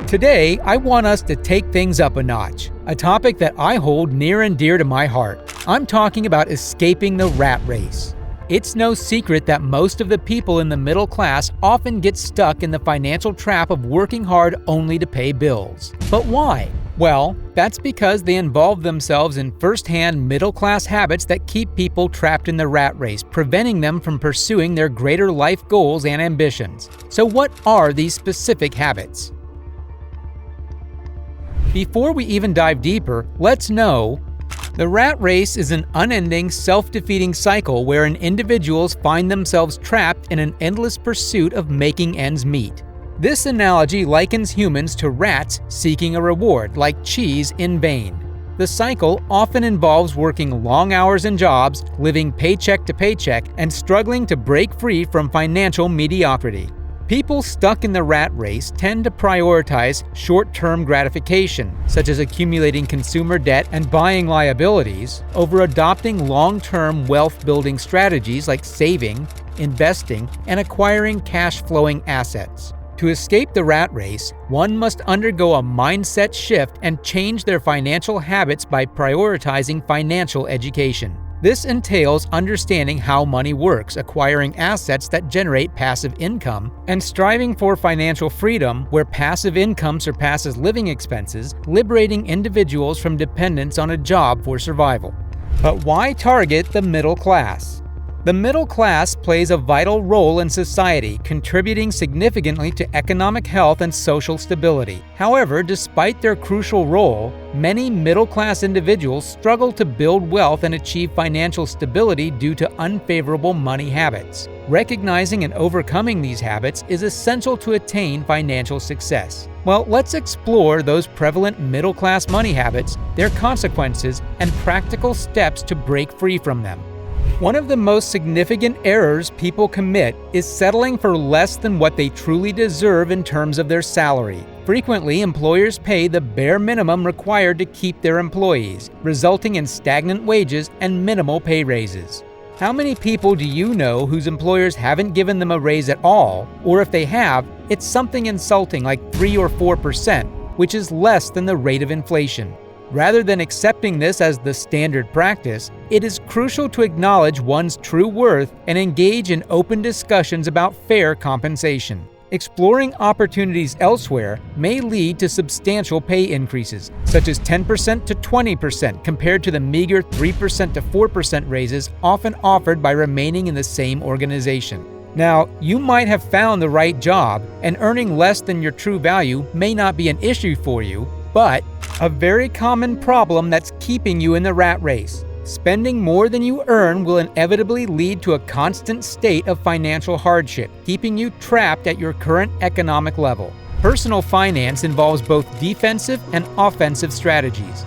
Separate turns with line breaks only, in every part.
Today, I want us to take things up a notch, a topic that I hold near and dear to my heart. I'm talking about escaping the rat race. It's no secret that most of the people in the middle class often get stuck in the financial trap of working hard only to pay bills. But why? Well, that's because they involve themselves in first-hand middle-class habits that keep people trapped in the rat race, preventing them from pursuing their greater life goals and ambitions. So what are these specific habits? Before we even dive deeper, let's know the rat race is an unending, self-defeating cycle wherein individuals find themselves trapped in an endless pursuit of making ends meet. This analogy likens humans to rats seeking a reward, like cheese in vain. The cycle often involves working long hours in jobs, living paycheck to paycheck, and struggling to break free from financial mediocrity. People stuck in the rat race tend to prioritize short-term gratification, such as accumulating consumer debt and buying liabilities, over adopting long-term wealth-building strategies like saving, investing, and acquiring cash-flowing assets. To escape the rat race, one must undergo a mindset shift and change their financial habits by prioritizing financial education. This entails understanding how money works, acquiring assets that generate passive income, and striving for financial freedom where passive income surpasses living expenses, liberating individuals from dependence on a job for survival. But why target the middle class? The middle class plays a vital role in society, contributing significantly to economic health and social stability. However, despite their crucial role, many middle-class individuals struggle to build wealth and achieve financial stability due to unfavorable money habits. Recognizing and overcoming these habits is essential to attain financial success. Well, let's explore those prevalent middle-class money habits, their consequences, and practical steps to break free from them. One of the most significant errors people commit is settling for less than what they truly deserve in terms of their salary. Frequently, employers pay the bare minimum required to keep their employees, resulting in stagnant wages and minimal pay raises. How many people do you know whose employers haven't given them a raise at all, or if they have, it's something insulting like 3 or 4%, which is less than the rate of inflation? Rather than accepting this as the standard practice, it is crucial to acknowledge one's true worth and engage in open discussions about fair compensation. Exploring opportunities elsewhere may lead to substantial pay increases, such as 10% to 20% compared to the meager 3% to 4% raises often offered by remaining in the same organization. Now, you might have found the right job, and earning less than your true value may not be an issue for you, but a very common problem that's keeping you in the rat race. Spending more than you earn will inevitably lead to a constant state of financial hardship, keeping you trapped at your current economic level. Personal finance involves both defensive and offensive strategies.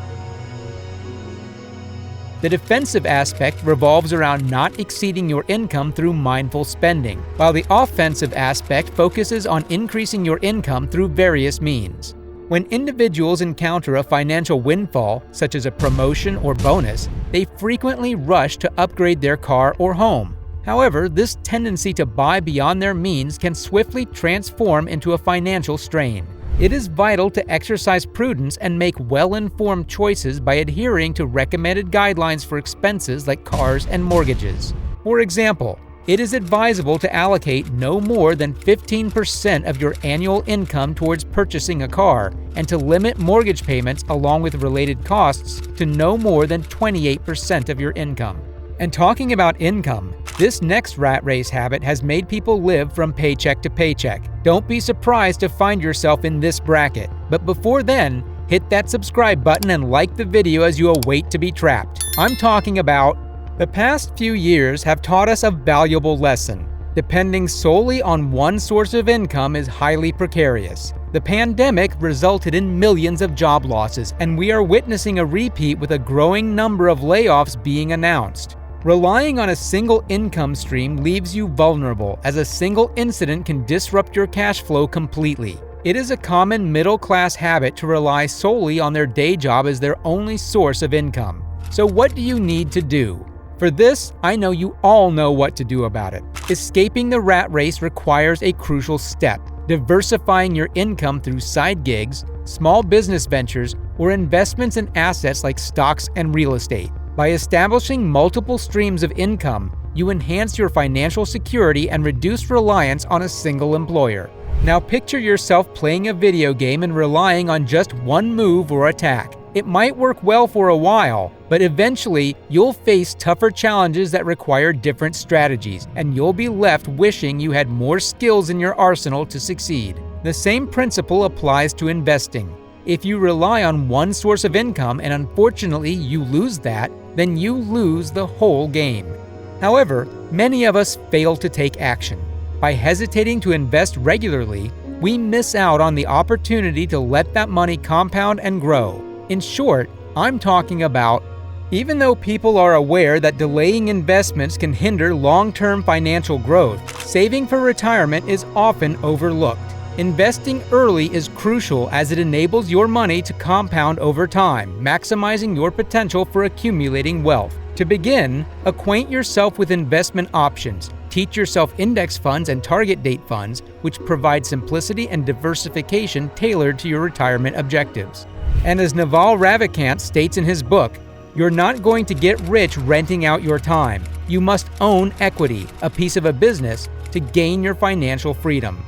The defensive aspect revolves around not exceeding your income through mindful spending, while the offensive aspect focuses on increasing your income through various means. When individuals encounter a financial windfall, such as a promotion or bonus, they frequently rush to upgrade their car or home. However, this tendency to buy beyond their means can swiftly transform into a financial strain. It is vital to exercise prudence and make well-informed choices by adhering to recommended guidelines for expenses like cars and mortgages. For example, it is advisable to allocate no more than 15% of your annual income towards purchasing a car and to limit mortgage payments along with related costs to no more than 28% of your income. And talking about income, this next rat race habit has made people live from paycheck to paycheck. Don't be surprised to find yourself in this bracket. But before then, hit that subscribe button and like the video as you await to be trapped. I'm talking about the past few years have taught us a valuable lesson. Depending solely on one source of income is highly precarious. The pandemic resulted in millions of job losses, and we are witnessing a repeat with a growing number of layoffs being announced. Relying on a single income stream leaves you vulnerable, as a single incident can disrupt your cash flow completely. It is a common middle-class habit to rely solely on their day job as their only source of income. So what do you need to do? For this, I know you all know what to do about it. Escaping the rat race requires a crucial step. diversifying your income through side gigs, small business ventures, or investments in assets like stocks and real estate. By establishing multiple streams of income, you enhance your financial security and reduce reliance on a single employer. Now picture yourself playing a video game and relying on just one move or attack. It might work well for a while, but eventually you'll face tougher challenges that require different strategies, and you'll be left wishing you had more skills in your arsenal to succeed. The same principle applies to investing. If you rely on one source of income and unfortunately you lose that, then you lose the whole game. However, many of us fail to take action. By hesitating to invest regularly, we miss out on the opportunity to let that money compound and grow. In short, I'm talking about, even though people are aware that delaying investments can hinder long-term financial growth, saving for retirement is often overlooked. Investing early is crucial as it enables your money to compound over time, maximizing your potential for accumulating wealth. To begin, acquaint yourself with investment options. Teach yourself index funds and target date funds, which provide simplicity and diversification tailored to your retirement objectives. And as Naval Ravikant states in his book, you're not going to get rich renting out your time. You must own equity, a piece of a business, to gain your financial freedom.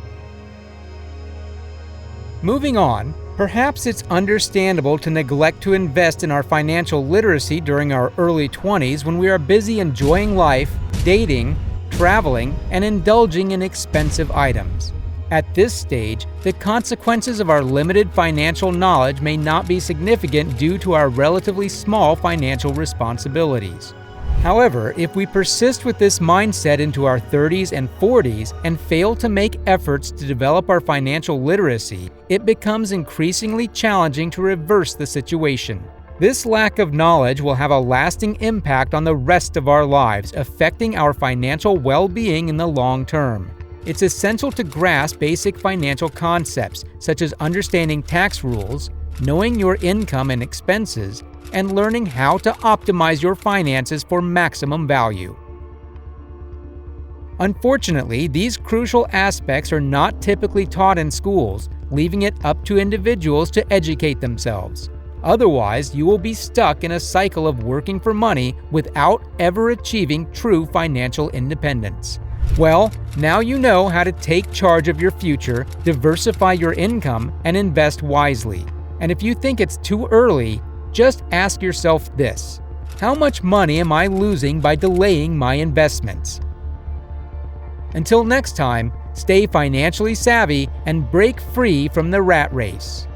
Moving on, perhaps it's understandable to neglect to invest in our financial literacy during our early 20s when we are busy enjoying life, dating, traveling, and indulging in expensive items. At this stage, the consequences of our limited financial knowledge may not be significant due to our relatively small financial responsibilities. However, if we persist with this mindset into our 30s and 40s and fail to make efforts to develop our financial literacy, it becomes increasingly challenging to reverse the situation. This lack of knowledge will have a lasting impact on the rest of our lives, affecting our financial well-being in the long term. It's essential to grasp basic financial concepts, such as understanding tax rules, knowing your income and expenses, and learning how to optimize your finances for maximum value. Unfortunately, these crucial aspects are not typically taught in schools, leaving it up to individuals to educate themselves. Otherwise, you will be stuck in a cycle of working for money without ever achieving true financial independence. Well, now you know how to take charge of your future, diversify your income, and invest wisely. And if you think it's too early, just ask yourself this: how much money am I losing by delaying my investments? Until next time, stay financially savvy and break free from the rat race.